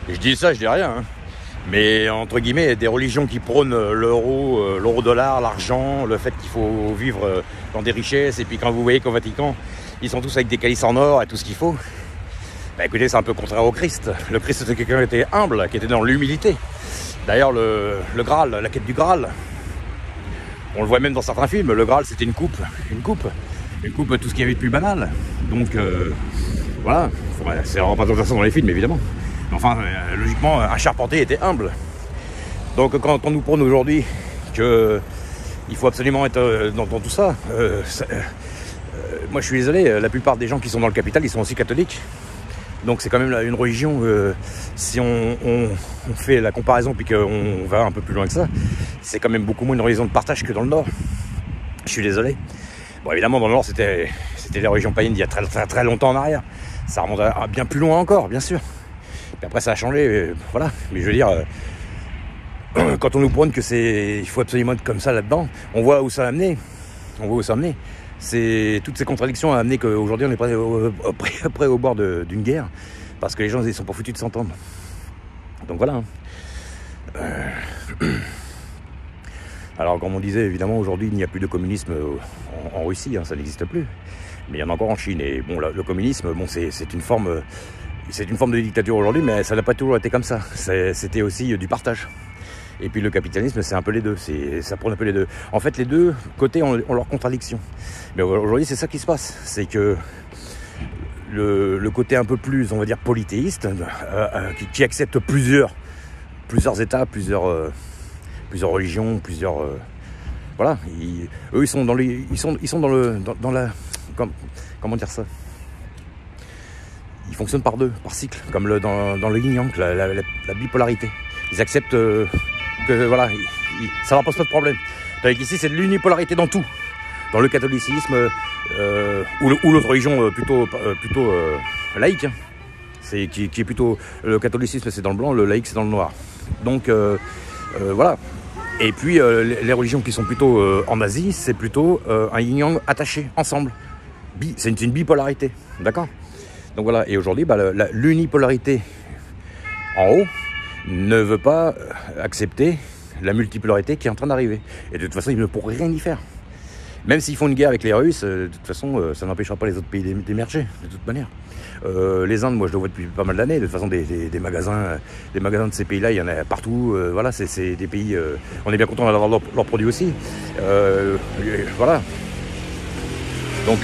Et je dis ça, je dis rien. Hein. Mais entre guillemets, des religions qui prônent l'euro, l'euro-dollar, l'argent, le fait qu'il faut vivre dans des richesses. Et puis quand vous voyez qu'au Vatican, ils sont tous avec des calices en or et tout ce qu'il faut. Bah écoutez, c'est un peu contraire au Christ. Le Christ, c'était quelqu'un qui était humble, qui était dans l'humilité. D'ailleurs, le Graal, la quête du Graal, on le voit même dans certains films, le Graal, c'était une coupe, tout ce qu'il y avait de plus banal. Donc, voilà, c'est en représentation dans les films, évidemment. Mais enfin, logiquement, un charpentier était humble. Donc, quand on nous prône aujourd'hui qu'il faut absolument être dans tout ça, moi je suis désolé, la plupart des gens qui sont dans le capital, ils sont aussi catholiques. Donc c'est quand même une religion, si on fait la comparaison puis qu'on va un peu plus loin que ça, c'est quand même beaucoup moins une religion de partage que dans le Nord. Je suis désolé. Bon, évidemment, dans le Nord, c'était les religions païennes d'il y a très, très, très longtemps en arrière. Ça remonte à bien plus loin encore, bien sûr. Puis après, ça a changé, voilà. Mais je veux dire, quand on nous prône il faut absolument être comme ça là-dedans, on voit où ça a amené. Toutes ces contradictions ont amené qu'aujourd'hui on est près au bord d'une guerre parce que les gens ils sont pas foutus de s'entendre. Donc voilà. Alors comme on disait, évidemment aujourd'hui il n'y a plus de communisme en Russie, hein, ça n'existe plus. Mais il y en a encore en Chine. Et bon, le communisme, bon, c'est une forme de dictature aujourd'hui, mais ça n'a pas toujours été comme ça. C'était aussi du partage. Et puis le capitalisme, c'est un peu les deux, ça prend un peu les deux. En fait, les deux côtés ont leurs contradictions. Mais aujourd'hui, c'est ça qui se passe. C'est que le côté un peu plus, on va dire, polythéiste, qui accepte plusieurs États, plusieurs religions, voilà. Eux, ils sont dans la... Comment dire ça ? Ils fonctionnent par cycle, comme dans le yin-yang, la bipolarité. Ils acceptent... que voilà, ça leur pose pas de problème. Donc ici, c'est de l'unipolarité dans tout. Dans le catholicisme ou l'autre religion plutôt laïque. Hein. Qui est plutôt... Le catholicisme, c'est dans le blanc, le laïque, c'est dans le noir. Donc, voilà. Et puis, les religions qui sont plutôt en Asie, c'est plutôt un yin-yang attaché, ensemble. C'est une bipolarité, d'accord ? Donc voilà, et aujourd'hui, l'unipolarité en haut ne veut pas accepter la multipolarité qui est en train d'arriver. Et de toute façon, ils ne pourraient rien y faire. Même s'ils font une guerre avec les Russes, de toute façon, ça n'empêchera pas les autres pays d'émerger, de toute manière. Les Indes, moi je le vois depuis pas mal d'années. De toute façon, des magasins de ces pays-là, il y en a partout. Voilà, c'est des pays... on est bien content d'avoir leurs produits aussi. Voilà. Donc,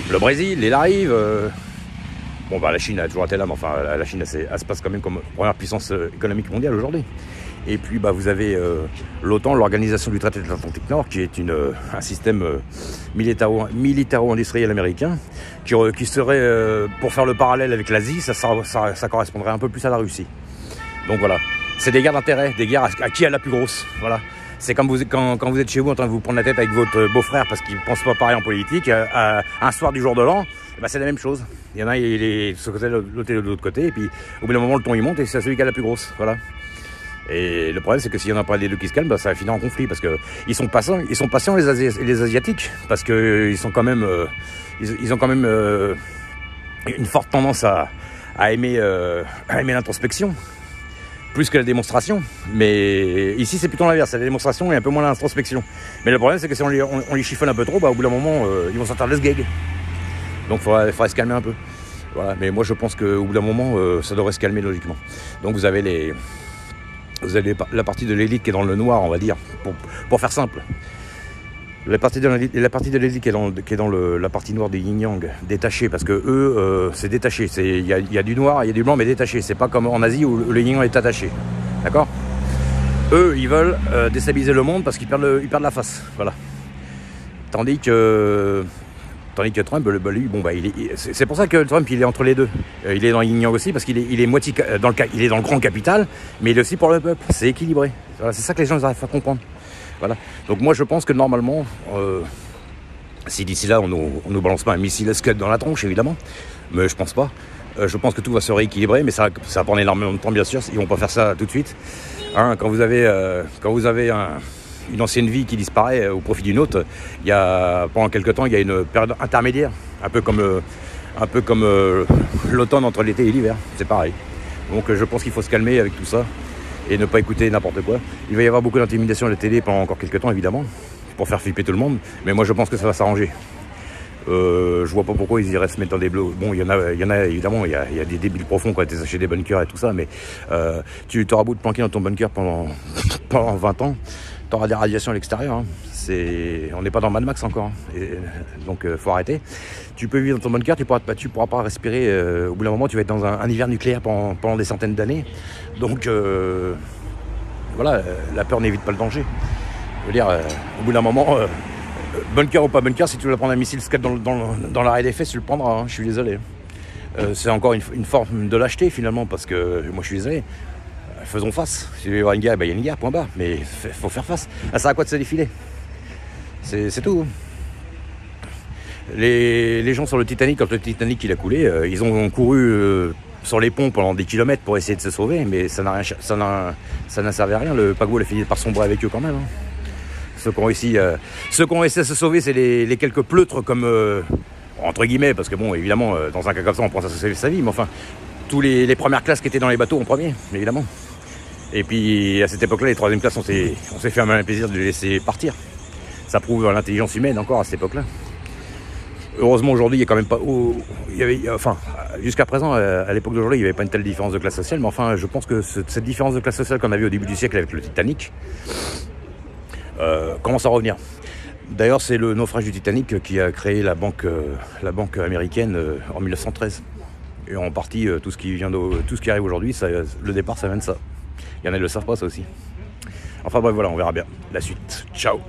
le Brésil, il arrive... Bon, la Chine a toujours été là, mais enfin, la Chine, elle se passe quand même comme première puissance économique mondiale aujourd'hui. Et puis, vous avez l'OTAN, l'Organisation du traité de l'Atlantique Nord, qui est un système militaro-industriel américain, qui serait, pour faire le parallèle avec l'Asie, ça correspondrait un peu plus à la Russie. Donc voilà, c'est des guerres d'intérêt, des guerres à qui est la plus grosse, voilà. C'est comme quand vous êtes chez vous en train de vous prendre la tête avec votre beau-frère parce qu'il ne pense pas pareil en politique, un soir du jour de l'an, c'est la même chose. Il y en a, il est de ce côté, l'autre est de l'autre côté, et puis au bout d'un moment, le ton il monte et c'est celui qui a la plus grosse. Voilà. Et le problème, c'est que s'il y en a pas des deux qui se calment, ça va finir en conflit parce qu'ils sont patients les Asiatiques, parce qu'ils sont quand même, ils ont quand même une forte tendance à aimer l'introspection. Plus que la démonstration, mais ici c'est plutôt l'inverse, c'est la démonstration et un peu moins l'introspection. Mais le problème c'est que si on les chiffonne un peu trop, au bout d'un moment ils vont sortir de ce gag. Donc il faudrait se calmer un peu. Voilà. Mais moi je pense qu'au bout d'un moment ça devrait se calmer logiquement. Donc vous avez la partie de l'élite qui est dans le noir, on va dire, pour faire simple. La partie de l'élite qui est dans la partie noire des yin-yang, détachée, parce que eux, c'est détaché. Il y a du noir, il y a du blanc, mais détaché. C'est pas comme en Asie où le yin-yang est attaché. D'accord ? Eux, ils veulent déstabiliser le monde parce qu'ils perdent la face. Voilà. Tandis que Trump, lui, c'est pour ça que Trump, il est entre les deux. Il est dans yin-yang aussi parce qu'il est moitié il est dans le grand capital, mais il est aussi pour le peuple. C'est équilibré. Voilà, c'est ça que les gens arrivent à comprendre. Voilà. Donc moi je pense que normalement, si d'ici là on nous balance pas un missile Scud dans la tronche évidemment, mais je pense pas. Je pense que tout va se rééquilibrer, mais ça va prendre énormément de temps bien sûr. Ils vont pas faire ça tout de suite. Hein, quand vous avez une ancienne vie qui disparaît au profit d'une autre, pendant quelque temps il y a une période intermédiaire, un peu comme l'automne entre l'été et l'hiver. C'est pareil. Donc je pense qu'il faut se calmer avec tout ça et ne pas écouter n'importe quoi. Il va y avoir beaucoup d'intimidation à la télé pendant encore quelques temps, évidemment, pour faire flipper tout le monde, mais moi je pense que ça va s'arranger. Je vois pas pourquoi ils iraient se mettre dans des blocs. Bon, il y en a évidemment, il y a des débiles profonds quand tu es des bunkers et tout ça, mais tu t'auras beau te planquer dans ton bunker pendant 20 ans, tu auras des radiations à l'extérieur. Hein. On n'est pas dans Mad Max encore, hein. Donc faut arrêter. Tu peux vivre dans ton bunker, tu pourras pas respirer. Au bout d'un moment, tu vas être dans un hiver nucléaire pendant des centaines d'années. Donc voilà, la peur n'évite pas le danger. Je veux dire, au bout d'un moment, bunker ou pas bunker, si tu veux prendre un missile Scud dans l'arrêt des fesses, tu le prendras, hein, je suis désolé. C'est encore une forme de lâcheté finalement, parce que moi je suis désolé. Faisons face. Si il y a une guerre, il y a une guerre, point barre. Mais il faut faire face. Ça sert à quoi de se défiler? C'est tout. Les gens sur le Titanic, quand le Titanic il a coulé, ils ont couru sur les ponts pendant des kilomètres pour essayer de se sauver, mais ça n'a servi à rien. Le paquebot a fini par sombrer avec eux quand même. Hein. Ceux qui ont réussi à se sauver, c'est les quelques pleutres comme entre guillemets, parce que bon, évidemment, dans un cas comme ça, on pense à se sauver sa vie, mais enfin, tous les premières classes qui étaient dans les bateaux en premier, évidemment. Et puis à cette époque-là, les troisième classes, on s'est fait un malin plaisir de les laisser partir. Ça prouve l'intelligence humaine encore à cette époque-là. Heureusement aujourd'hui, il y a quand même pas. Jusqu'à présent, à l'époque d'aujourd'hui, il n'y avait pas une telle différence de classe sociale, mais enfin, je pense que cette différence de classe sociale qu'on a vue au début du siècle avec le Titanic commence à revenir. D'ailleurs, c'est le naufrage du Titanic qui a créé la banque américaine en 1913. Et en partie, tout ce qui arrive aujourd'hui, le départ, ça vient de ça. Il y en a qui ne le savent pas, ça aussi. Enfin bref, voilà, on verra bien. La suite. Ciao.